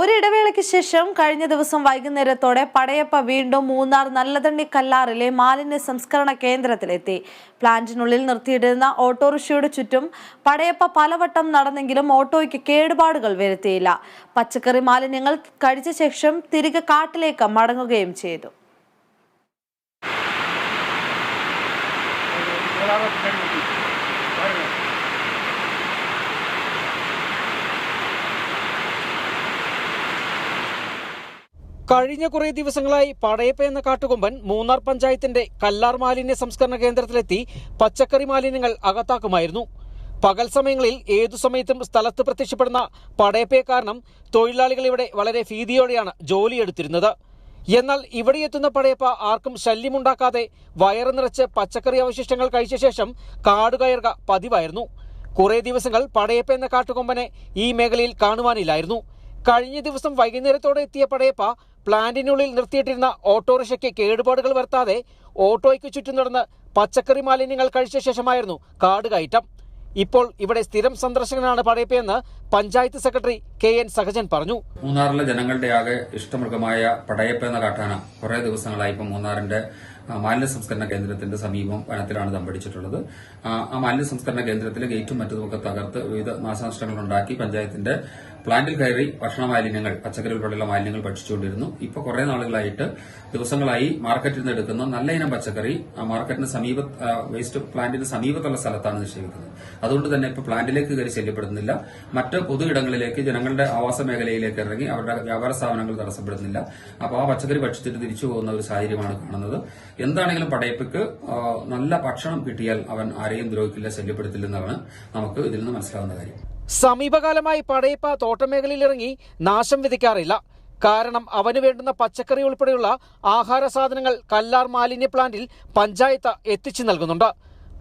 ഒരിടവേളയ്ക്ക് ശേഷം കഴിഞ്ഞ ദിവസം വൈകുന്നേരത്തോടെ പടയപ്പ വീണ്ടും മൂന്നാർ നല്ലതണ്ണി കല്ലാറിലെ മാലിന്യ സംസ്കരണ കേന്ദ്രത്തിലെത്തി. പ്ലാന്റിനുള്ളിൽ നിർത്തിയിട്ടിരുന്ന ഓട്ടോറിക്ഷയുടെ ചുറ്റും പടയപ്പ പലവട്ടം നടന്നെങ്കിലും ഓട്ടോയ്ക്ക് കേടുപാടുകൾ വരുത്തിയില്ല. പച്ചക്കറി മാലിന്യങ്ങൾ കഴിച്ച ശേഷം തിരികെ കാട്ടിലേക്ക് മടങ്ങുകയും ചെയ്തു. കഴിഞ്ഞ കുറേ ദിവസങ്ങളായി പടയപ്പ എന്ന കാട്ടുകൊമ്പൻ മൂന്നാർ പഞ്ചായത്തിന്റെ കല്ലാർ മാലിന്യ സംസ്കരണ കേന്ദ്രത്തിലെത്തി പച്ചക്കറി മാലിന്യങ്ങൾ അകത്താക്കുമായിരുന്നു. പകൽ സമയങ്ങളിൽ ഏതു സമയത്തും സ്ഥലത്ത് പ്രത്യക്ഷപ്പെടുന്ന പടയപ്പയെ കാരണം തൊഴിലാളികൾ ഇവിടെ വളരെ ഭീതിയോടെയാണ് ജോലിയെടുത്തിരുന്നത്. എന്നാൽ ഇവിടെ എത്തുന്ന പടയപ്പ ആർക്കും ശല്യമുണ്ടാക്കാതെ വയറ് നിറച്ച് പച്ചക്കറി അവശിഷ്ടങ്ങൾ കഴിച്ച ശേഷം കാട് കയറുക പതിവായിരുന്നു. കുറേ ദിവസങ്ങൾ പടയപ്പ എന്ന കാട്ടുകൊമ്പനെ ഈ മേഖലയിൽ കാണുവാനില്ലായിരുന്നു. കഴിഞ്ഞ ദിവസം വൈകുന്നേരത്തോടെ എത്തിയ പടയപ്പ പ്ലാന്റിനുള്ളിൽ നിർത്തിയിട്ടിരുന്ന ഓട്ടോറിക്ഷയ്ക്ക് കേടുപാടുകൾ വരുത്താതെ ഓട്ടോയ്ക്ക് ചുറ്റും നടന്ന് പച്ചക്കറി മാലിന്യങ്ങൾ കഴിച്ച ശേഷമായിരുന്നു കാട് കയറ്റം. ഇപ്പോൾ ഇവിടെ സ്ഥിരം സന്ദർശകനാണ് പടയപ്പയെന്ന് പഞ്ചായത്ത് സെക്രട്ടറി KN സഹജൻ പറഞ്ഞു. മൂന്നാറിലെ ജനങ്ങളുടെ ആകെ ഇഷ്ടമൃഗമായ പടയപ്പ എന്ന കാട്ടാന കുറെ ദിവസങ്ങളായി ഇപ്പം മൂന്നാറിന്റെ മാലിന്യ സംസ്കരണ കേന്ദ്രത്തിന്റെ സമീപം വനത്തിലാണ് തമ്പടിച്ചിട്ടുള്ളത്. ആ മാലിന്യ സംസ്കരണ കേന്ദ്രത്തിലെ ഗേറ്റും മറ്റതുമൊക്കെ തകർത്ത് വിവിധ നാശനഷ്ടങ്ങൾ ഉണ്ടാക്കി പഞ്ചായത്തിന്റെ പ്ലാന്റിൽ കയറി ഭക്ഷണ മാലിന്യങ്ങൾ, പച്ചക്കറി ഉൾപ്പെടെയുള്ള മാലിന്യങ്ങൾ ഭക്ഷിച്ചുകൊണ്ടിരുന്നു. ഇപ്പൊ കുറെ നാളുകളായിട്ട് ദിവസങ്ങളായി മാർക്കറ്റിൽ നിന്ന് എടുക്കുന്ന നല്ല ഇനം പച്ചക്കറി മാർക്കറ്റിന് വേസ്റ്റ് പ്ലാന്റിന് സമീപത്തുള്ള സ്ഥലത്താണ് നിക്ഷേപിക്കുന്നത്. അതുകൊണ്ട് തന്നെ ഇപ്പൊ പ്ലാന്റിലേക്ക് കയറി ശല്യപ്പെടുന്നില്ല. മറ്റ് പൊതു ഇടങ്ങളിലേക്ക് ജനങ്ങളുടെ ആവാസ മേഖലയിലേക്ക് ഇറങ്ങി അവരുടെ വ്യാപാര സ്ഥാപനങ്ങൾ തടസ്സപ്പെടുന്നില്ല. അപ്പോൾ ആ പച്ചക്കറി ഭക്ഷിച്ചിട്ട് തിരിച്ചു പോകുന്ന ഒരു സാഹചര്യമാണ് കാണുന്നത്. എന്താണെങ്കിലും പടയപ്പയ്ക്ക് നല്ല ഭക്ഷണം കിട്ടിയാൽ അവൻ ആരെയും ദ്രോഹിക്കില്ല, ശല്യപ്പെടുത്തില്ലെന്നാണ് നമുക്ക് ഇതിൽ നിന്ന് മനസ്സിലാവുന്ന കാര്യം. സമീപകാലമായി പടയപ്പ തോട്ടമേഖലയിൽ ഇറങ്ങി നാശം വിധിക്കാറില്ല. കാരണം അവന് വേണ്ടുന്ന പച്ചക്കറി ഉൾപ്പെടെയുള്ള ആഹാര സാധനങ്ങൾ കല്ലാർ മാലിന്യ പ്ലാന്റിൽ പഞ്ചായത്ത് എത്തിച്ചു നൽകുന്നുണ്ട്.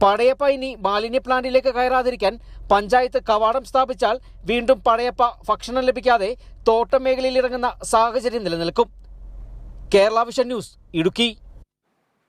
പടയപ്പ ഇനി മാലിന്യ പ്ലാന്റിലേക്ക് കയറാതിരിക്കാൻ പഞ്ചായത്ത് കവാടം സ്ഥാപിച്ചാൽ വീണ്ടും പടയപ്പ ഭക്ഷണം ലഭിക്കാതെ തോട്ടമേഖലയിൽ ഇറങ്ങുന്ന സാഹചര്യം നിലനിൽക്കും. Kerala vision news, Idukki.